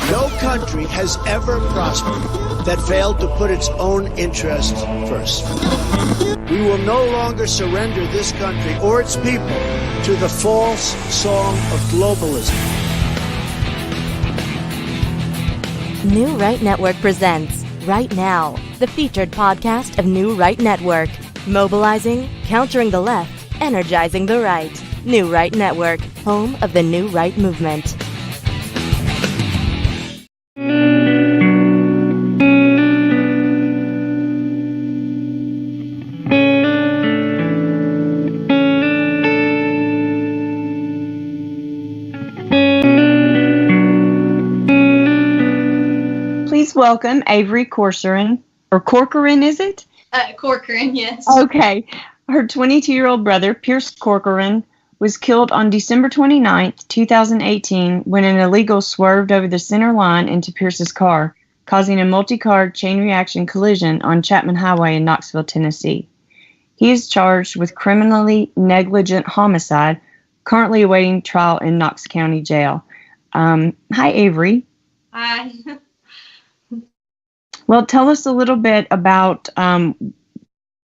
No country has ever prospered that failed to put its own interests first. We will no longer surrender this country or its people to the false song of globalism. New Right Network presents Right Now, the featured podcast of New Right Network. Mobilizing, countering the left, energizing the right. New Right Network, home of the New Right movement. Please welcome Avery Corcoran, or Corcoran, is it? Corcoran, yes. Okay. Her 22-year-old brother, Pierce Corcoran, was killed on December 29th, 2018, when an illegal swerved over the center line into Pierce's car, causing a multi-car chain reaction collision on Chapman Highway in Knoxville, Tennessee. He is charged with criminally negligent homicide, currently awaiting trial in Knox County Jail. Hi, Avery. Hi. Well, tell us a little bit about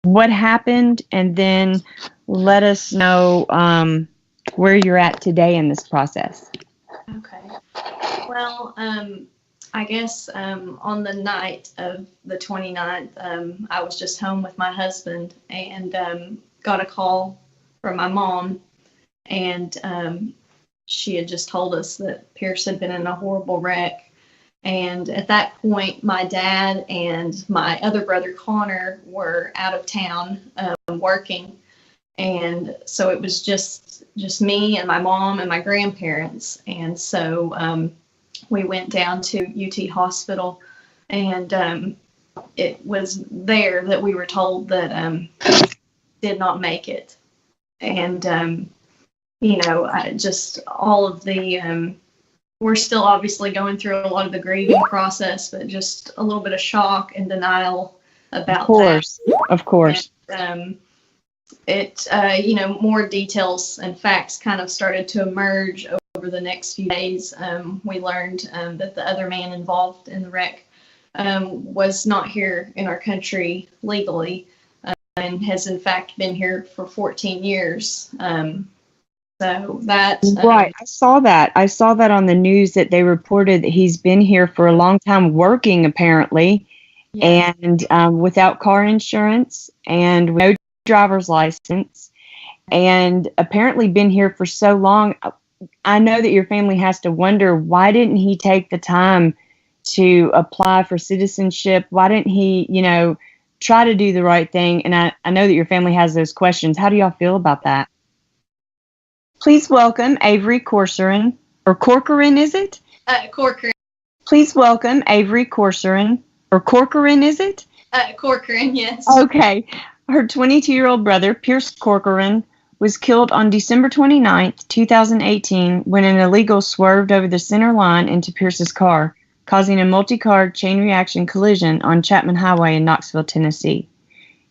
what happened, and then let us know where you're at today in this process. Okay. Well, I guess on the night of the 29th, I was just home with my husband and got a call from my mom, and she had just told us that Pierce had been in a horrible wreck. And at that point, my dad and my other brother, Connor, were out of town working. And so it was just me and my mom and my grandparents. And so we went down to UT Hospital, and it was there that we were told that did not make it. And, just all of the... we're still obviously going through a lot of the grieving process, but just a little bit of shock and denial about that. Of course. And, more details and facts kind of started to emerge over the next few days. We learned that the other man involved in the wreck was not here in our country legally and has in fact been here for 14 years. So that right, I saw that on the news, that they reported that he's been here for a long time working, apparently, yeah. And without car insurance and no driver's license, and apparently been here for so long. I know that your family has to wonder, why didn't he take the time to apply for citizenship? Why didn't he, try to do the right thing? And I know that your family has those questions. How do y'all feel about that? Please welcome Avery Corcoran, or Corcoran, is it? Corcoran. Please welcome Avery Corcoran, or Corcoran, is it? Corcoran, yes. Okay. Her 22-year-old brother, Pierce Corcoran, was killed on December 29th, 2018, when an illegal swerved over the center line into Pierce's car, causing a multi-car chain reaction collision on Chapman Highway in Knoxville, Tennessee.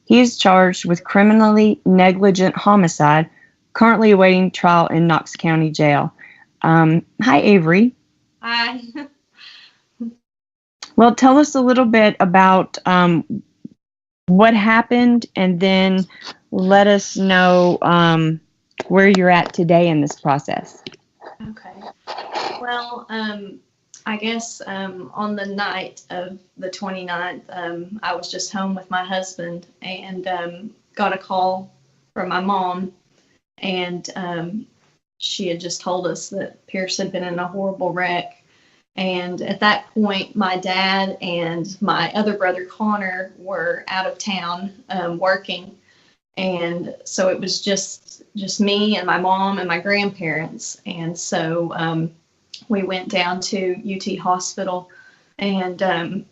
He is charged with criminally negligent homicide, currently awaiting trial in Knox County Jail. Hi, Avery. Hi. Well, tell us a little bit about what happened, and then let us know where you're at today in this process. Okay. Well, I guess on the night of the 29th, I was just home with my husband and got a call from my mom. And she had just told us that Pierce had been in a horrible wreck. And at that point, my dad and my other brother, Connor, were out of town working. And so it was just me and my mom and my grandparents. And so we went down to UT Hospital, and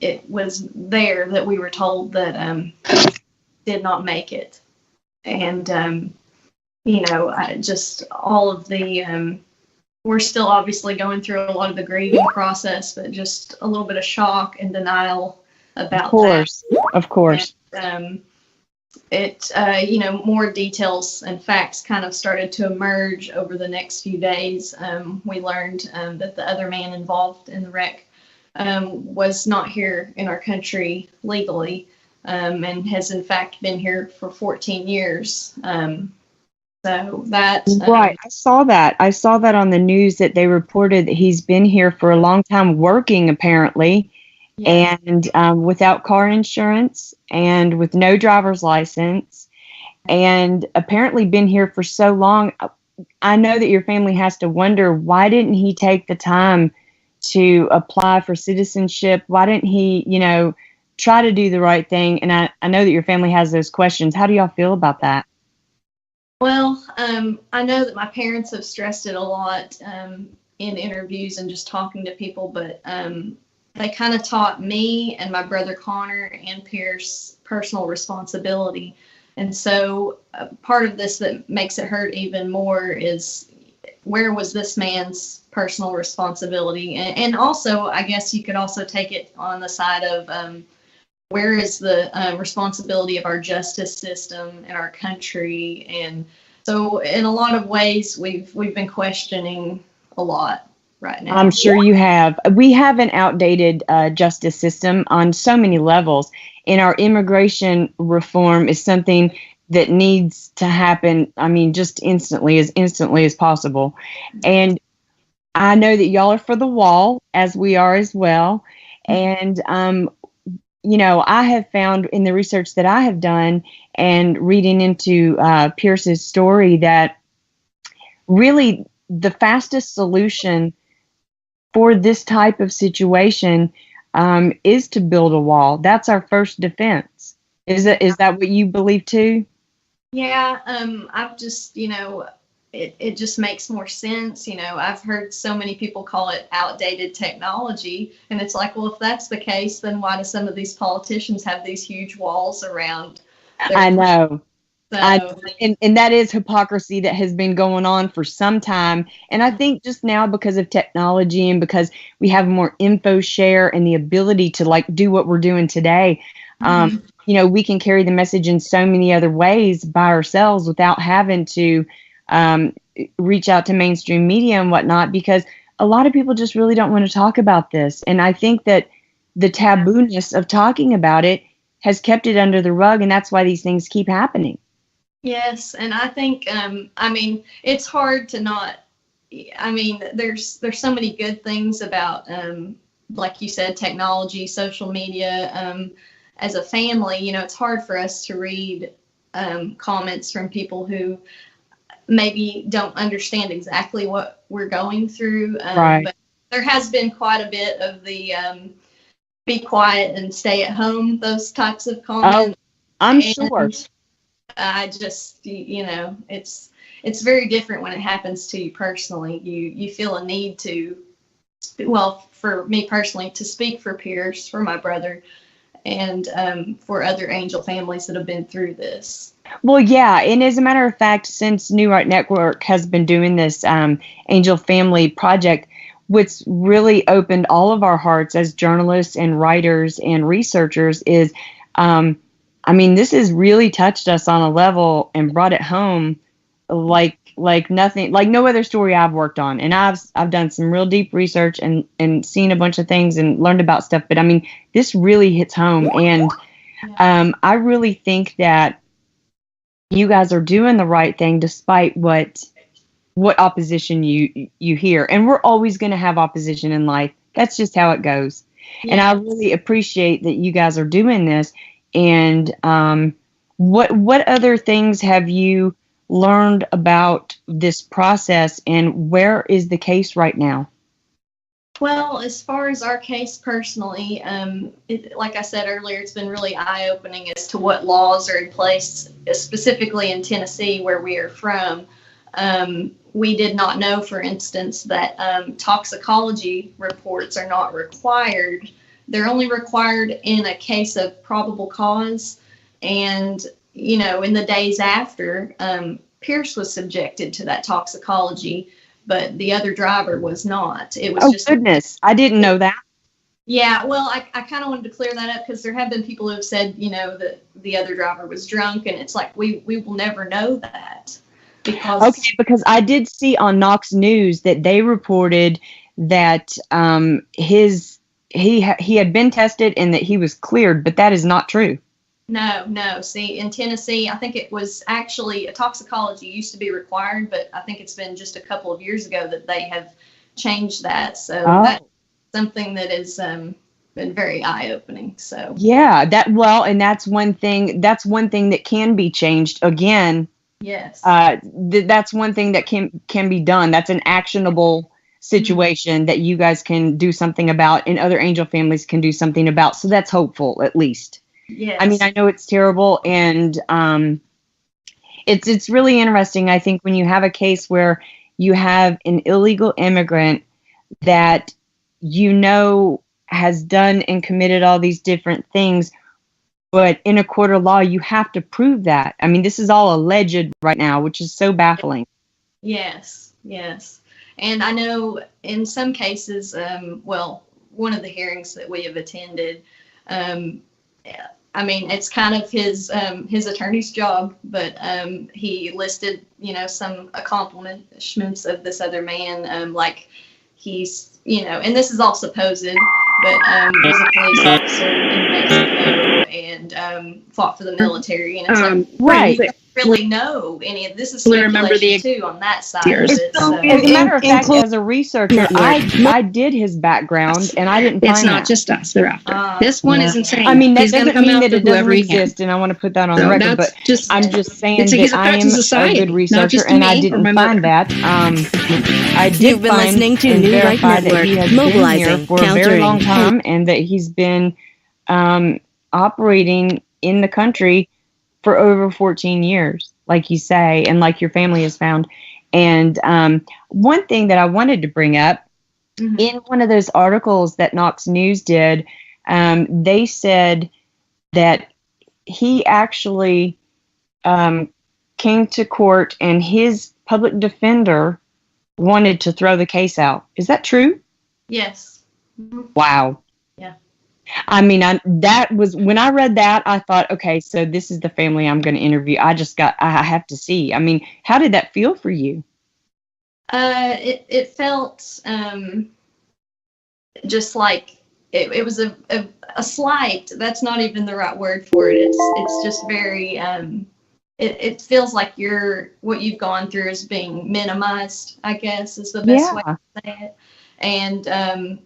it was there that we were told that did not make it. And just all of the, we're still obviously going through a lot of the grieving process, but just a little bit of shock and denial about that. Of course. And, more details and facts kind of started to emerge over the next few days. We learned that the other man involved in the wreck was not here in our country legally, and has in fact been here for 14 years. So that Right. I saw that. I saw that on the news that they reported that he's been here for a long time working, apparently, yeah. and without car insurance and with no driver's license, and apparently been here for so long. I know that your family has to wonder, why didn't he take the time to apply for citizenship? Why didn't he, try to do the right thing? And I know that your family has those questions. How do y'all feel about that? Well, I know that my parents have stressed it a lot in interviews and just talking to people, but they kind of taught me and my brother Connor and Pierce personal responsibility. And so part of this that makes it hurt even more is, where was this man's personal responsibility? And also, I guess you could also take it on the side of where is the responsibility of our justice system in our country? And so in a lot of ways, we've been questioning a lot right now. I'm sure you have. We have an outdated justice system on so many levels, and our immigration reform is something that needs to happen, just instantly as possible. And I know that y'all are for the wall, as we are as well. And, I have found in the research that I have done and reading into Pierce's story that really the fastest solution for this type of situation is to build a wall. That's our first defense. Is that what you believe too? Yeah, I've just, it just makes more sense. I've heard so many people call it outdated technology, and it's like, well, if that's the case, then why do some of these politicians have these huge walls around I know. So, and that is hypocrisy that has been going on for some time. And I think just now, because of technology and because we have more info share and the ability to do what we're doing today, we can carry the message in so many other ways by ourselves without having to reach out to mainstream media and whatnot, because a lot of people just really don't want to talk about this. And I think that the tabooness of talking about it has kept it under the rug, and that's why these things keep happening. Yes, and I think, it's hard to not, there's so many good things about, like you said, technology, social media. As a family, it's hard for us to read comments from people who maybe don't understand exactly what we're going through. Right. But there has been quite a bit of the be quiet and stay at home, those types of comments. Oh, I'm sure. I just, it's very different when it happens to you personally. You feel a need to, well, for me personally, to speak for Pierce, for my brother, and for other angel families that have been through this. Well, yeah, and as a matter of fact, since New Right Network has been doing this Angel Family Project, what's really opened all of our hearts as journalists and writers and researchers is, this has really touched us on a level and brought it home like nothing, like no other story I've worked on. And I've done some real deep research and seen a bunch of things and learned about stuff. But this really hits home. And I really think that you guys are doing the right thing despite what opposition you hear. And we're always going to have opposition in life. That's just how it goes. Yeah. And I really appreciate that you guys are doing this. And what other things have you learned about this process, and where is the case right now? Well, as far as our case personally, like I said earlier, it's been really eye-opening as to what laws are in place, specifically in Tennessee, where we are from. We did not know, for instance, that toxicology reports are not required. They're only required in a case of probable cause. And, in the days after, Pierce was subjected to that toxicology, but the other driver was not. It was goodness. I didn't know that. Yeah, well, I kind of wanted to clear that up because there have been people who have said, that the other driver was drunk, and it's like we will never know that because I did see on Knox News that they reported that he had been tested and that he was cleared, but that is not true. No. See, in Tennessee, I think it was actually toxicology used to be required, but I think it's been just a couple of years ago that they have changed that. So that's something that has been very eye-opening. So yeah, and that's one thing. That's one thing that can be changed again. Yes. That's one thing that can be done. That's an actionable situation that you guys can do something about, and other angel families can do something about. So that's hopeful, at least. Yes. I mean, I know it's terrible, and it's really interesting. I think when you have a case where you have an illegal immigrant that has done and committed all these different things, but in a court of law, you have to prove that. I mean, this is all alleged right now, which is so baffling. Yes. And I know in some cases, one of the hearings that we have attended, I mean, it's kind of his attorney's job, but he listed, some accomplishments of this other man, like he's, and this is all supposed, but was a police officer in Mexico and fought for the military, and it's right. Really know any of this is speculation too on that side of it. So. As a matter of fact, as a researcher, I did his background, and I didn't find it's not just us they're after. This one is insane. I mean, that doesn't mean that it doesn't exist, and I want to put that on the record, but I'm just saying that I am a good researcher, and I didn't find that. I did You've been listening to New Right Network, mobilizing, for a very long time, and that he's been operating in the country for over 14 years, like you say, and like your family has found. And one thing that I wanted to bring up, in one of those articles that Knox News did, they said that he actually came to court and his public defender wanted to throw the case out. Is that true? Yes. Wow. Yeah. I mean, that was when I read that, I thought, okay, so this is the family I'm going to interview. I have to see. I mean, how did that feel for you? It felt just like it was a slight. That's not even the right word for it. It's just very. It feels like what you've gone through is being minimized, I guess, is the best way to say it. And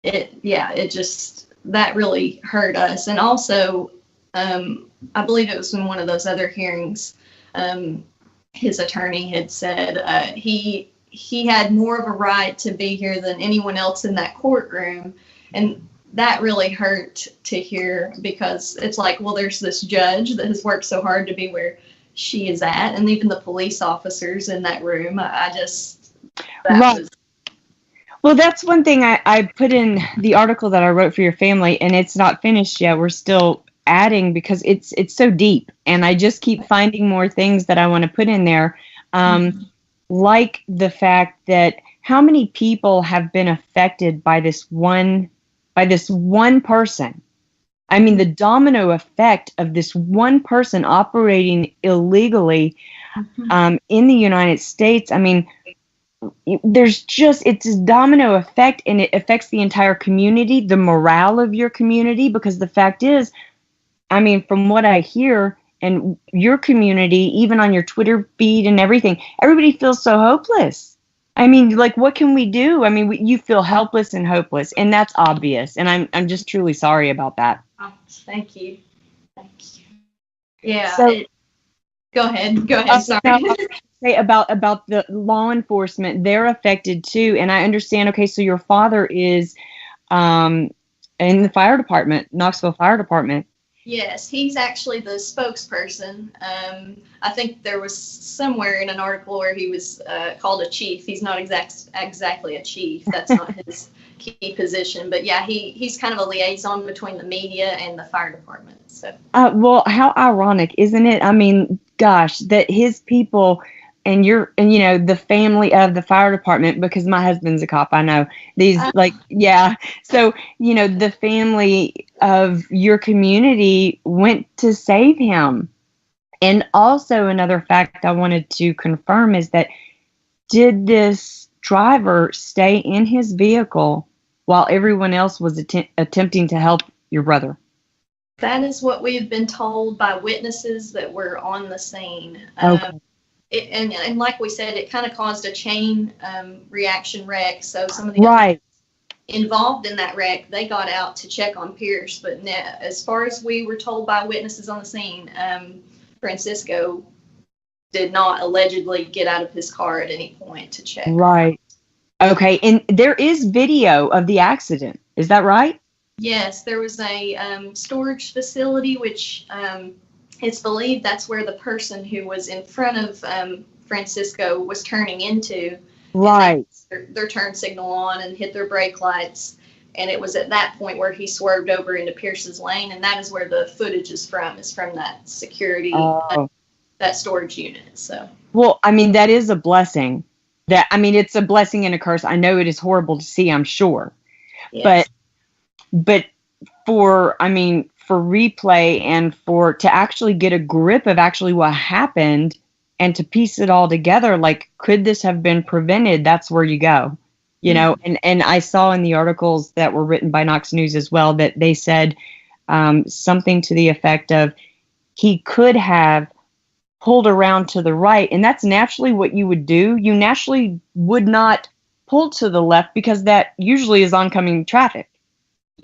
it just, that really hurt us. And also, I believe it was in one of those other hearings, his attorney had said he had more of a right to be here than anyone else in that courtroom. And that really hurt to hear, because it's like, well, there's this judge that has worked so hard to be where she is at, and even the police officers in that room. Well, that's one thing I put in the article that I wrote for your family, and it's not finished yet. We're still adding because it's so deep, and I just keep finding more things that I want to put in there, like the fact that how many people have been affected by this one person. I mean, the domino effect of this one person operating illegally in the United States. I mean, it's a domino effect, and it affects the entire community, the morale of your community, because the fact is, I mean, from what I hear, and your community, even on your Twitter feed and everything, everybody feels so hopeless. I mean, like, what can we do? I mean, you feel helpless and hopeless, and that's obvious, and I'm just truly sorry about that. Oh, thank you. Yeah. So, go ahead. Sorry. Say about the law enforcement, they're affected too, and I understand. Okay, so your father is in the fire department, Knoxville Fire Department. Yes, he's actually the spokesperson. I think there was somewhere in an article where he was called a chief. He's not exactly a chief. That's not his key position. But yeah, he's kind of a liaison between the media and the fire department. So. Well, how ironic, isn't it? I mean, gosh, that his people you know, the family of the fire department, because my husband's a cop, I know these, like, yeah. So, you know, the family of your community went to save him. And also another fact I wanted to confirm is that, did this driver stay in his vehicle while everyone else was attempting to help your brother? That is what we've been told by witnesses that were on the scene. Okay. And like we said, it kind of caused a chain reaction wreck. So some of the right involved in that wreck, they got out to check on Pierce. But as far as we were told by witnesses on the scene, Francisco did not allegedly get out of his car at any point to check. Right. Okay. And there is video of the accident. Is that right? Yes, there was a storage facility, which it's believed that's where the person who was in front of Francisco was turning into. Right. Their turn signal on and hit their brake lights. And it was at that point where he swerved over into Pierce's lane. And that is where the footage is from that security, that storage unit. So. Well, I mean, that is a blessing. It's a blessing and a curse. I know it is horrible to see, I'm sure. Yes. But for replay and to actually get a grip of actually what happened and to piece it all together, like, could this have been prevented? That's where you go, you know? And I saw in the articles that were written by Knox News as well, that they said something to the effect of, he could have pulled around to the right. And that's naturally what you would do. You naturally would not pull to the left, because that usually is oncoming traffic.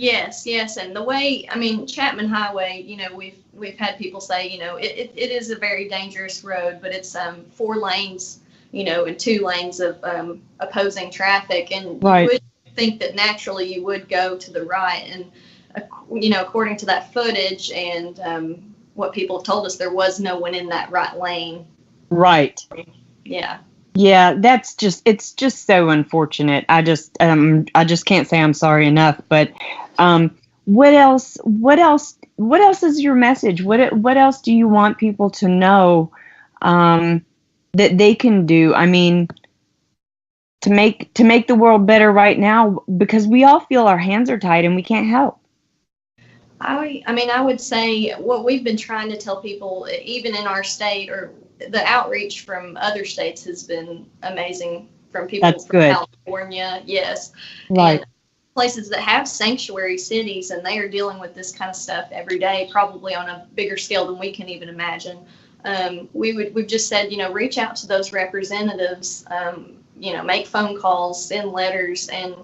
Yes, and the way, Chapman Highway, you know, we've had people say, you know, it is a very dangerous road, but it's 4 lanes, you know, and 2 lanes of opposing traffic, and right. You would think that naturally you would go to the right, and you know, according to that footage and what people have told us, there was no one in that right lane. Right. Yeah. Yeah, it's just so unfortunate. I just can't say I'm sorry enough. But what else is your message? What else do you want people to know that they can do? I mean, to make the world better right now, because we all feel our hands are tied and we can't help. I would say what we've been trying to tell people, even in our state, or the outreach from other states has been amazing, from people from California, yes. Right. And places that have sanctuary cities, and they are dealing with this kind of stuff every day, probably on a bigger scale than we can even imagine. We've just said, you know, reach out to those representatives, you know, make phone calls, send letters, and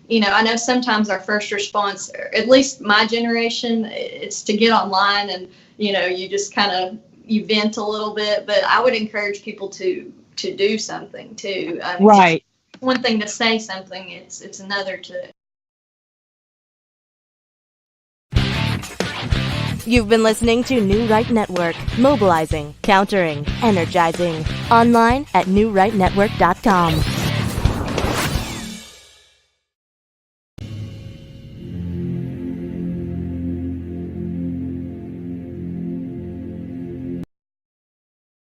you know, I know sometimes our first response, at least my generation, it's to get online and, you know, you just kind of, you vent a little bit, but I would encourage people to do something too. Right. It's one thing to say something, it's another to. You've been listening to New Right Network, mobilizing, countering, energizing. Online at newrightnetwork.com.